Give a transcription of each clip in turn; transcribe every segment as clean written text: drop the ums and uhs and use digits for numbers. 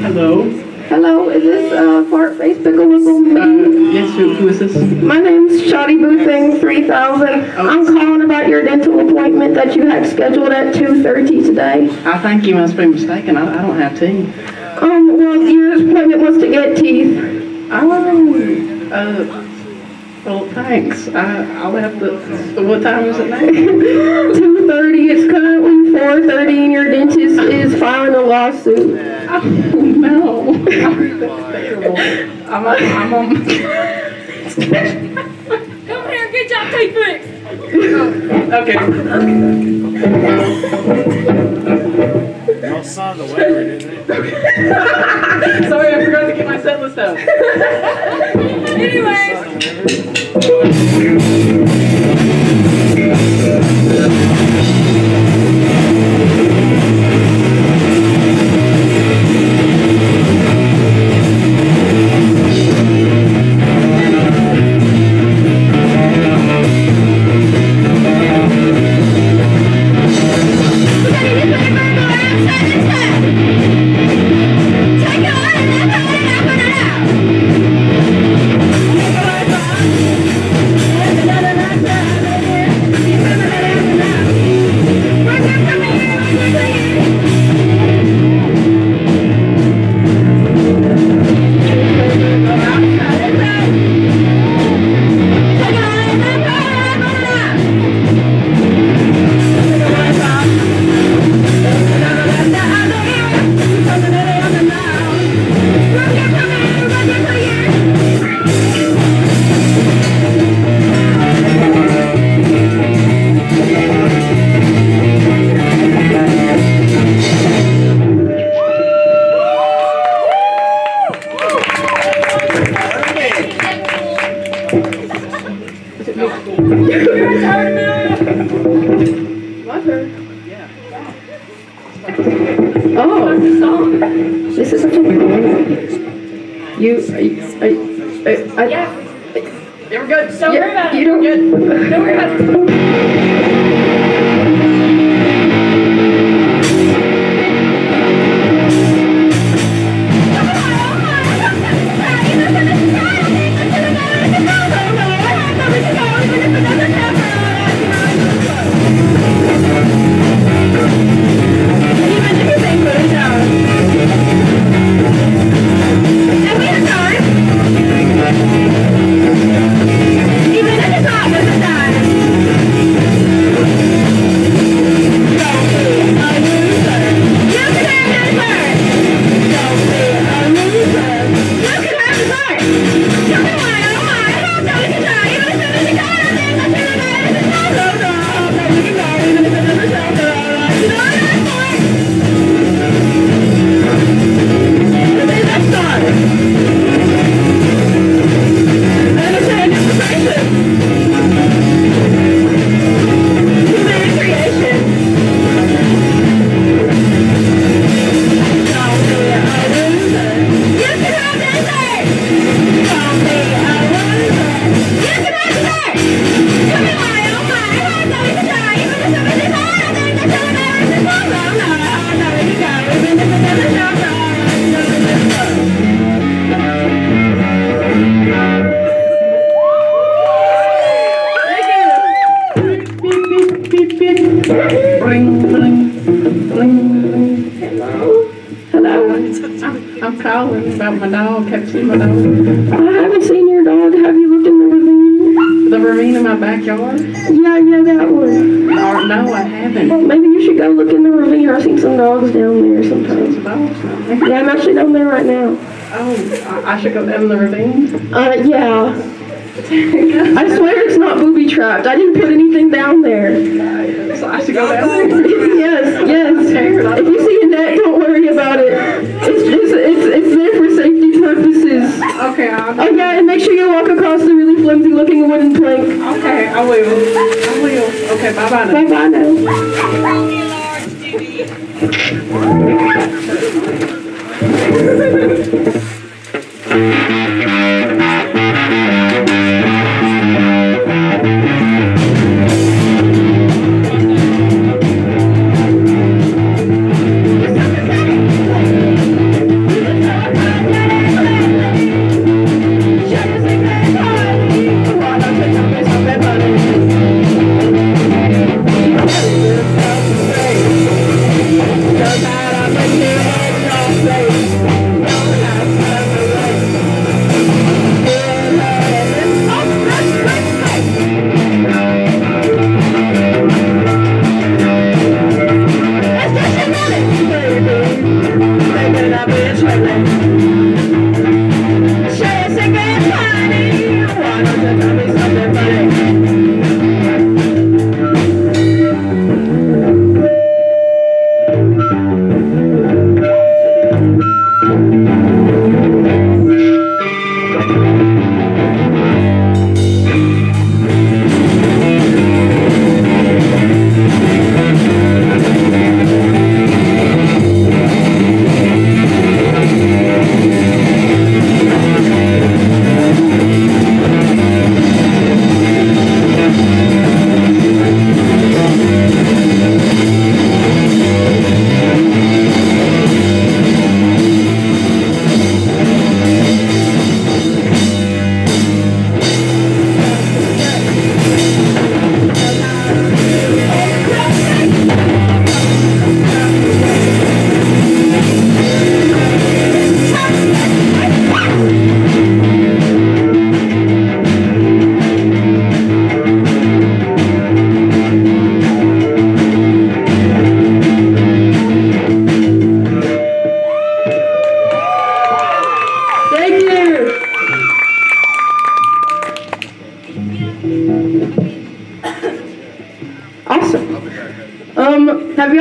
Hello. Hello, is this Fart Face Pickle Wiggle me? Yes, who is this? My name's Shoddy Boothing 3000. I'm calling about your dental appointment that you had scheduled at 2:30 today. I think you must be mistaken. I don't have teeth. Well, your appointment was to get teeth. Well, thanks. I'll have to. What time is it now? 2:30. It's currently 4:30, and your dentist is filing a lawsuit. Oh, no. That's terrible. I'm on. Come here, get your teeth fixed. Okay. Y'all saw the waiver, didn't they? Sorry, I forgot to get my set list out. Anyway. Oh, this is such a Yeah. You're good. Don't worry about it. You don't Good. Don't worry about it. I'm calling about my dog. Have you seen my dog? I haven't seen your dog. Have you looked in the ravine? The ravine in my backyard? Yeah, that one. No, I haven't. Maybe you should go look in the ravine. I've seen some dogs down there sometimes. Dogs? Yeah, I'm actually down there right now. Oh, I should go down the ravine? Yeah. I swear it's not booby trapped. I didn't put anything down there. So I should go down there? Yes. If you see a net, don't worry about it. It's there for safety purposes. Okay, Oh yeah, and make sure you walk across the really flimsy looking wooden plank. Okay, I will. Okay, bye-bye now. Bye now.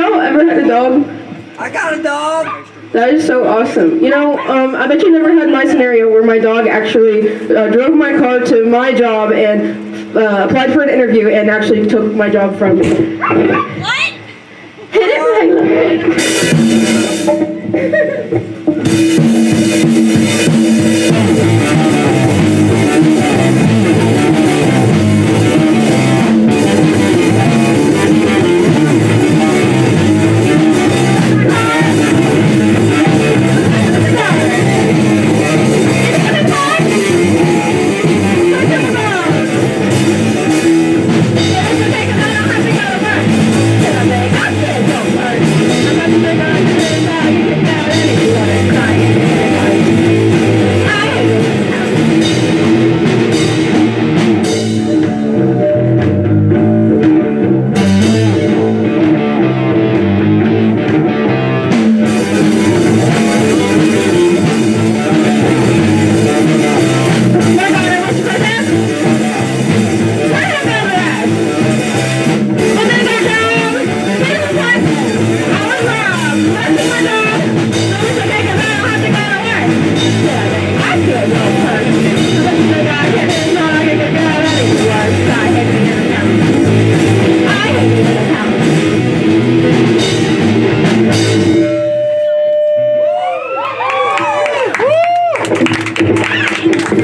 y'all ever had a dog? I got a dog. That is so awesome. You know, I bet you never had my scenario where my dog actually drove my car to my job and applied for an interview and actually took my job from me. What? Hit it,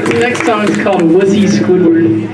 The next song is called Wussy Squidward.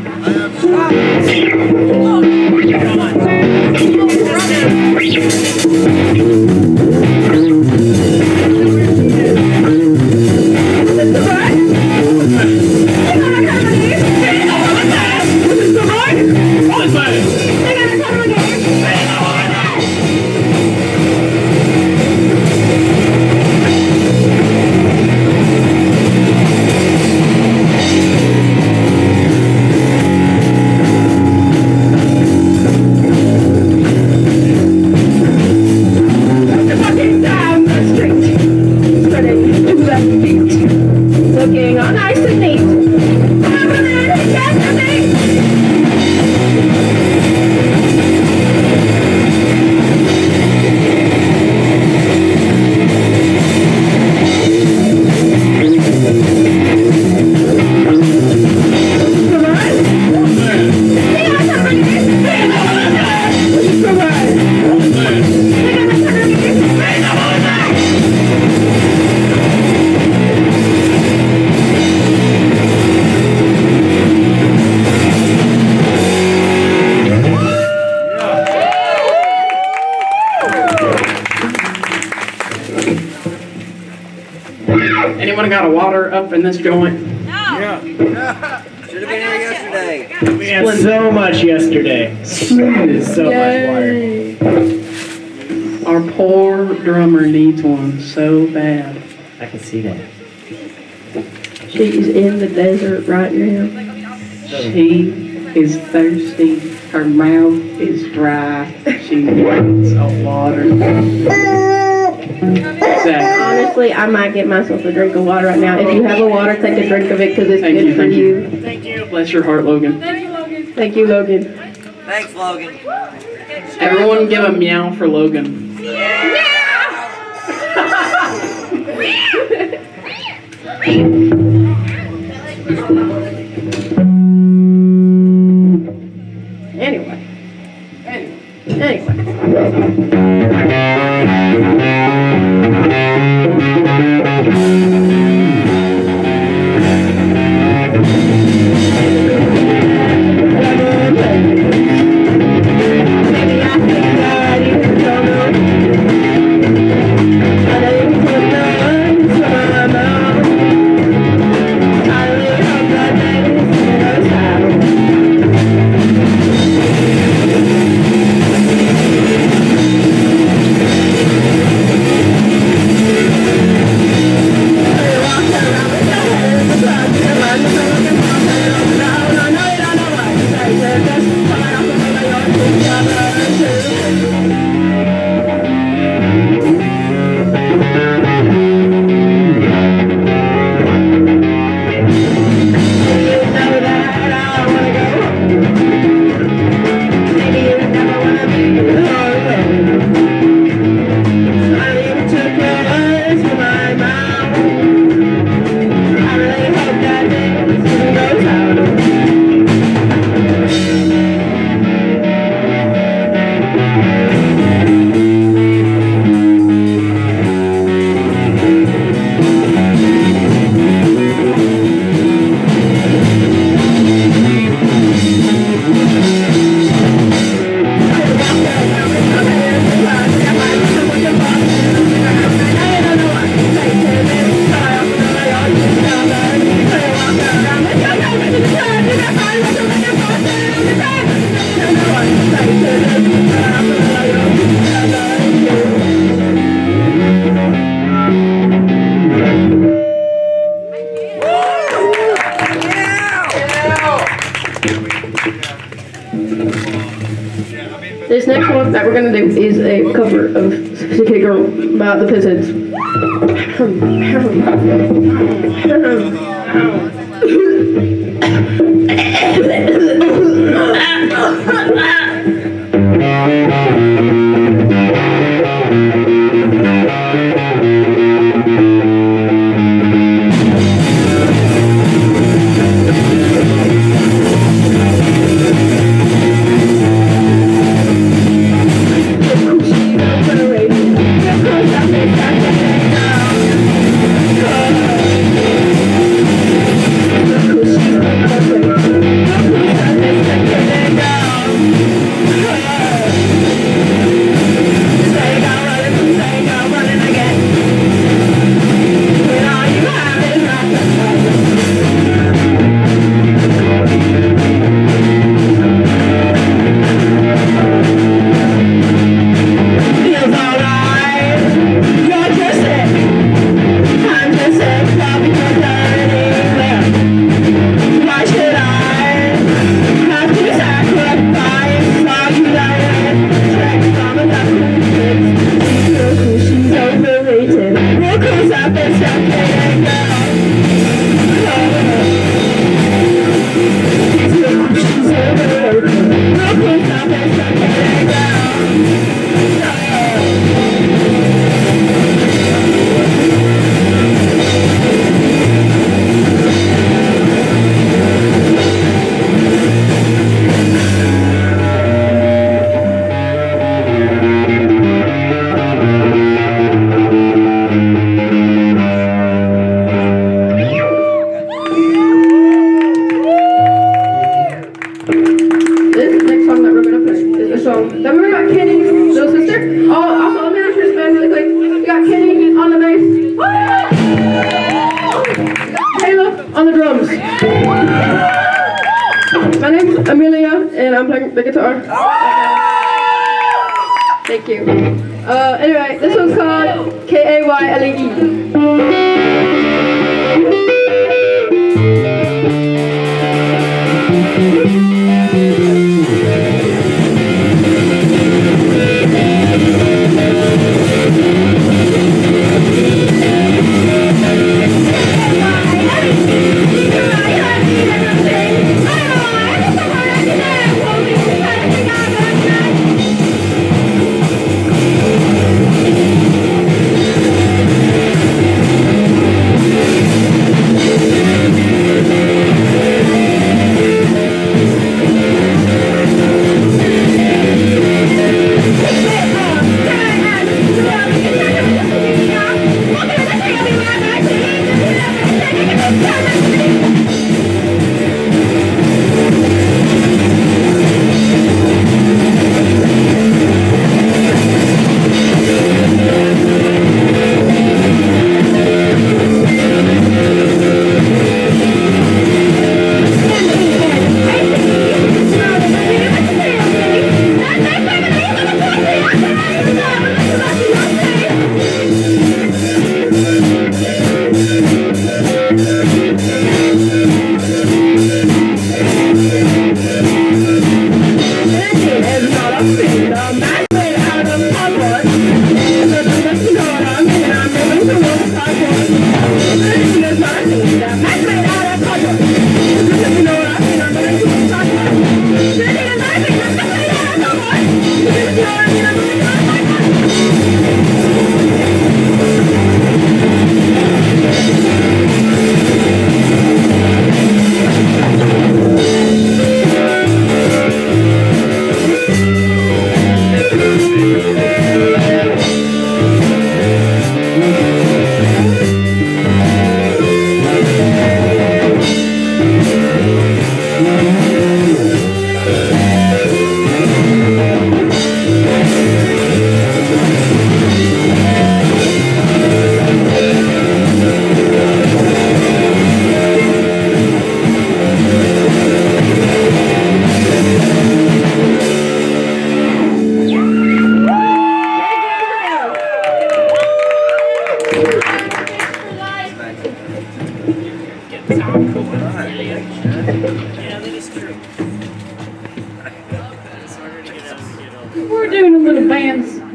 Looking all nice and neat. Anyone got a water up in this joint? Yeah. Should have been here yesterday. We had so much yesterday. So much water. Our poor drummer needs one so bad. I can see that. She's in the desert right now. She is thirsty. Her mouth is dry. She needs a water. Exactly. Honestly, I might get myself a drink of water right now. If you have a water, take a drink of it because it's Thank good you, for thank you. you. Thank you. Bless your heart, Logan. Thank you, Logan. Thank you, Logan. Thanks, Logan. Everyone give a meow for Logan. Anyway. gonna do is a cover of City Girl by the Peasants. The guitar. Thank you. Anyway, this one's called Kayle.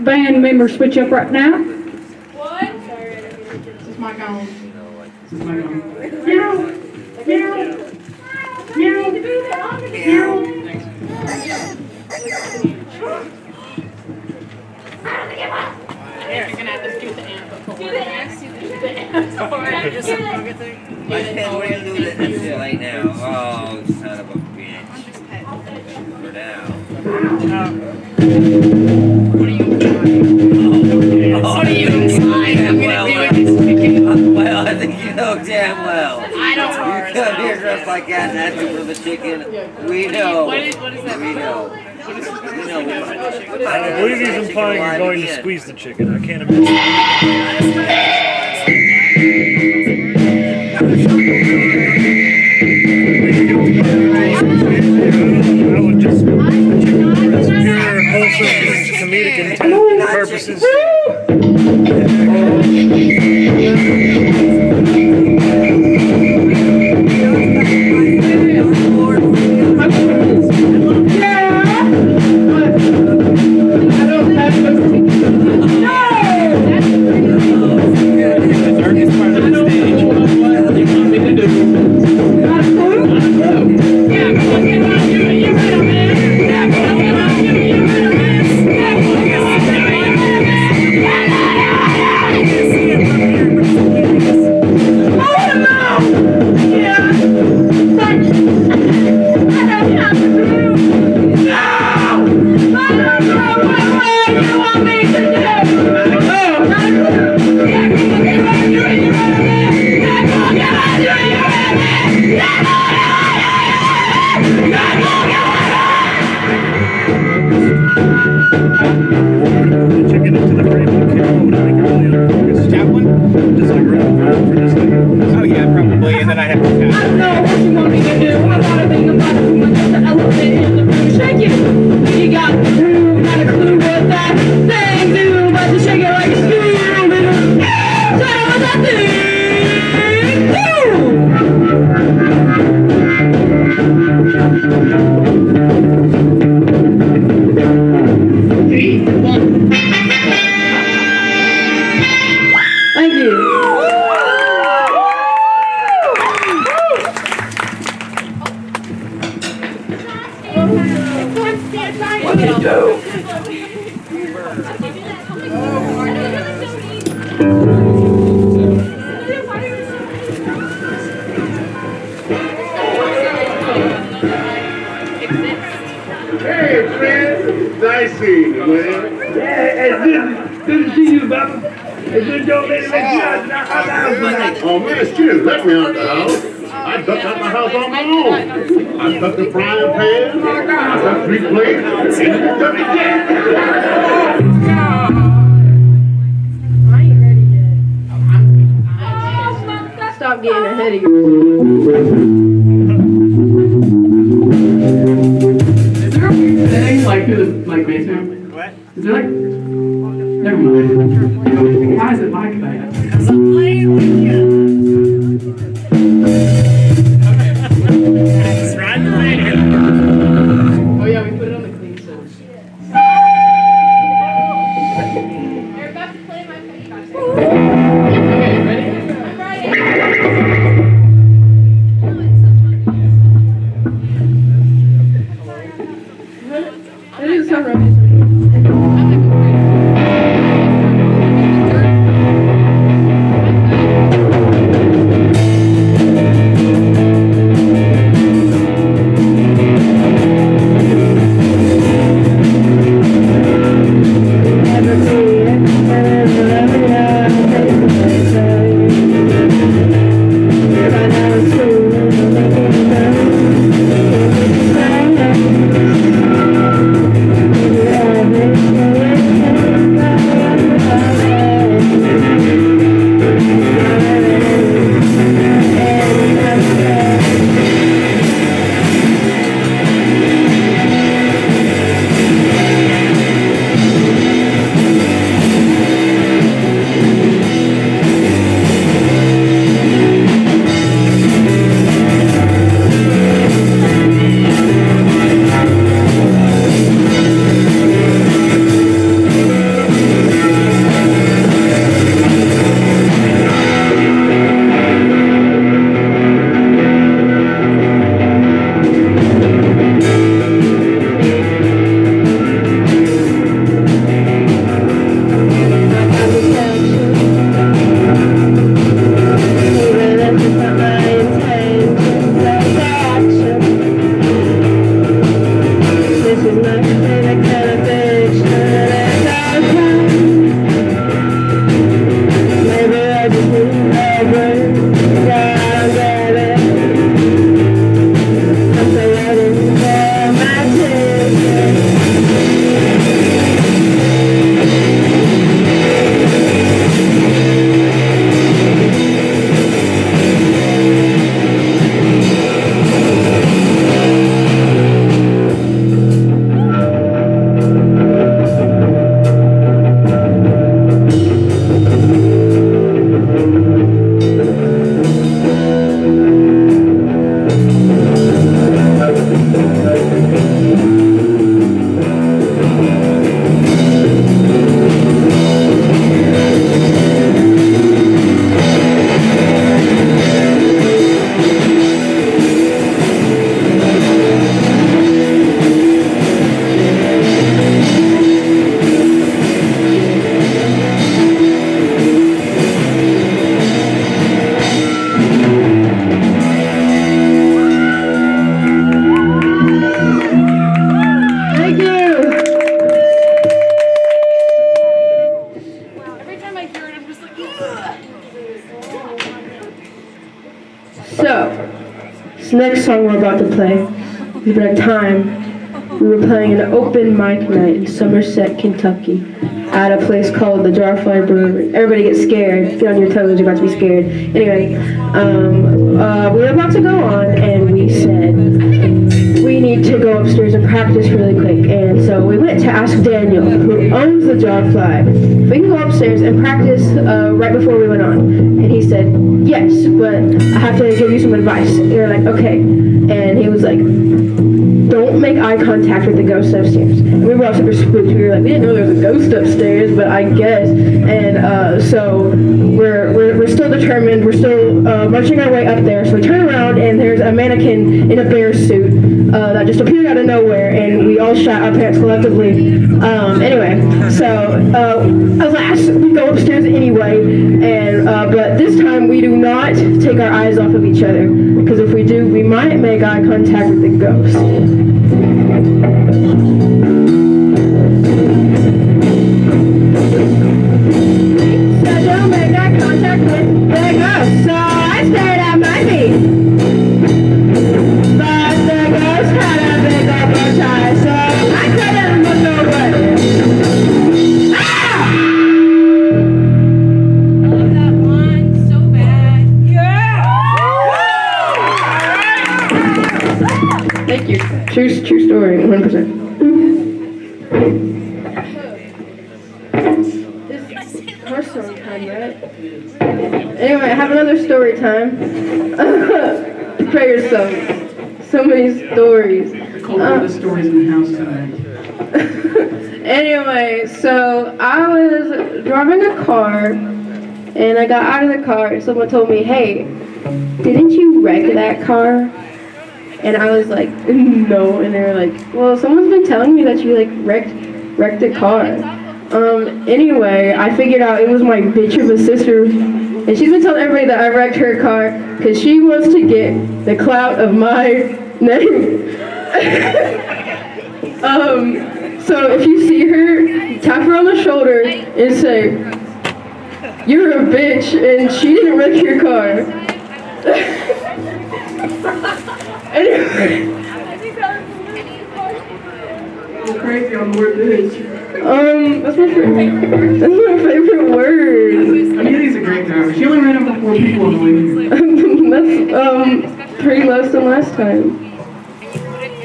band members switch up right now? What? Is my gone? Is my gone? Meow. Meow. Meow. You're gonna have to do the amp. Do the amp. My head, what are you doing at this right now? Oh, son of a bitch. For now. What are you trying? I'm gonna do it. Well, I think you know damn well. I don't know. You come here dressed like that and asking for the chicken. We know. What is that? We know. We know. I believe he's implying you're going to squeeze the chicken. I can't I would just pure wholesome comedic intent purposes. Oh yeah, probably, and then I have to I don't know what you want me to do. I gotta think about it. The elephant in the room. Shake it. You got the groove, got a clue what that thing do. But to shake it like a screw. Tell me what that thing Thank you. What do you do? Hey, friend. Nice seeing you, man. Yeah, it's good to see you, Bubba. It's good to let you out the house. Oh, man, excuse let me out the house. I ducked out the house on my own. I took the frying pan, I took 3 plates, and I took the gas. Stop getting ahead of you. Is there anything like this, like basement? What? Is there like, never mind. Why is it like that? Ride the radio. Oh yeah, we put it on the clean switch. You're about to play my favorite. Okay, ready? It is so right. So, this next song we're about to play is about a time we were playing an open mic night in Somerset, Kentucky, at a place called the Jarfly Brewery. Everybody gets scared. Get on your toes, you're about to be scared. Anyway, we were about to go on, and we said, we need to go upstairs and practice really quick. And so we went to ask Daniel, who owns the Jarfly, if we can go upstairs and practice right before we went on. And he said, yes, but I have to give you some advice. And we were like, okay. And he was like, don't make eye contact with the ghost upstairs. And we were all super spooked. We were like, we didn't know there was a ghost upstairs, but I guess. And so we're still determined. We're still marching our way up there. So we turn around, and there's a mannequin in a bear suit that just appeared out of nowhere, and we all shot our pants collectively. Anyway, so alas, we go upstairs anyway, and but this time we do not take our eyes off of each other, because if we do, we might make eye contact with the ghost. So don't make eye contact with the ghost. So I stared at my feet. But the ghost had a big old bow tie, so I couldn't look over. Ah! I love that one so bad. Thank you. True story, 100%. This horse song time, right? Anyway, I have another story time. Prepare yourself. So many stories. The stories in the house tonight. Anyway, so I was driving a car, and I got out of the car, and someone told me, hey, didn't you wreck that car? And I was like, no. And they were like, well, someone's been telling me that you like wrecked a car. Anyway, I figured out it was my bitch of a sister, and she's been telling everybody that I wrecked her car because she wants to get the clout of my name. So if you see her, tap her on the shoulder and say, you're a bitch and she didn't wreck your car. Anyway. Go crazy on the word bitch. That's my favorite word. Amelia's a great driver. She only ran over 4 people on the way here. That's 3 less than last time.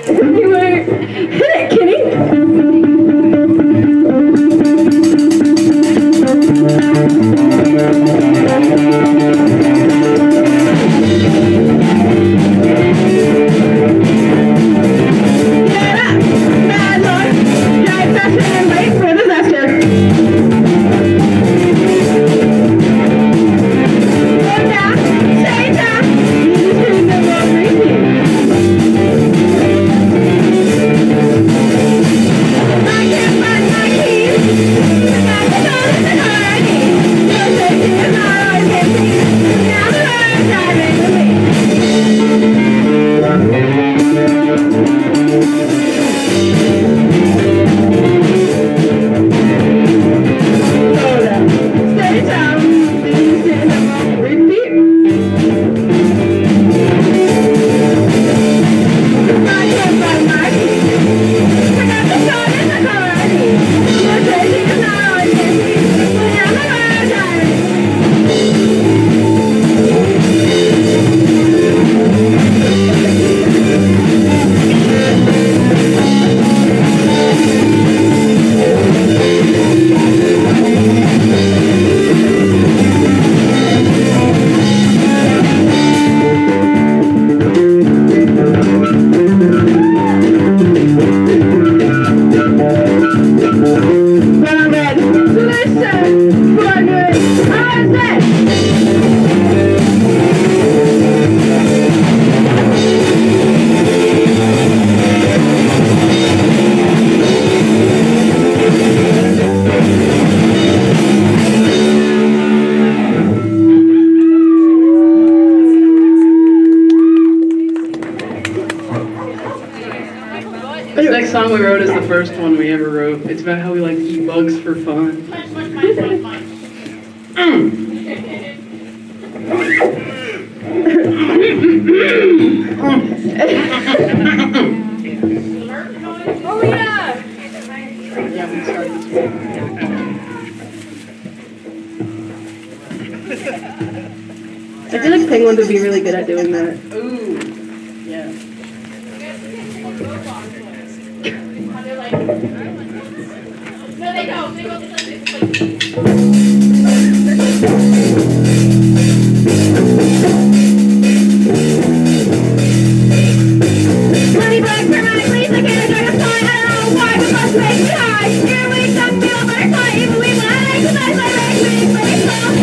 Anyway, hit it, Kenny. Get up, bad Lord. Drive faster and brake for disaster. Slow down, stay down. You just heard the wrong repeat. I can't find my keys. I got the door in the car I need. Your safety is not always guaranteed. Now the road is driving with me. Slow down, stay down. You just heard the wrong repeat. I can't find my keys. I got the door in the car I need. Your safety is not always guaranteed. Now the road is driving with me. But I'm ready to listen for good. How is that? This next song we wrote is the first one we ever wrote. It's about how we like eat bugs for fun. Oh yeah. Yeah, we start this way. I feel like penguins would be really good at doing that. Ooh. Yeah. No, they don't. They go like Money black for my please, I can't enjoy the sign. I don't know why, but must make me high. Here we come, feel butterfly, even we when I exercise my legs, we face off.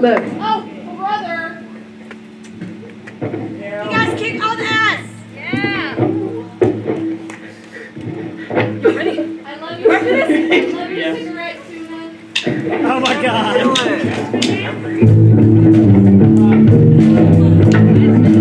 left. Oh, brother. You guys kick on ass. Yeah. You ready? I love you. Ready for this? I love your cigarette, Tuna. Oh my god. Do it.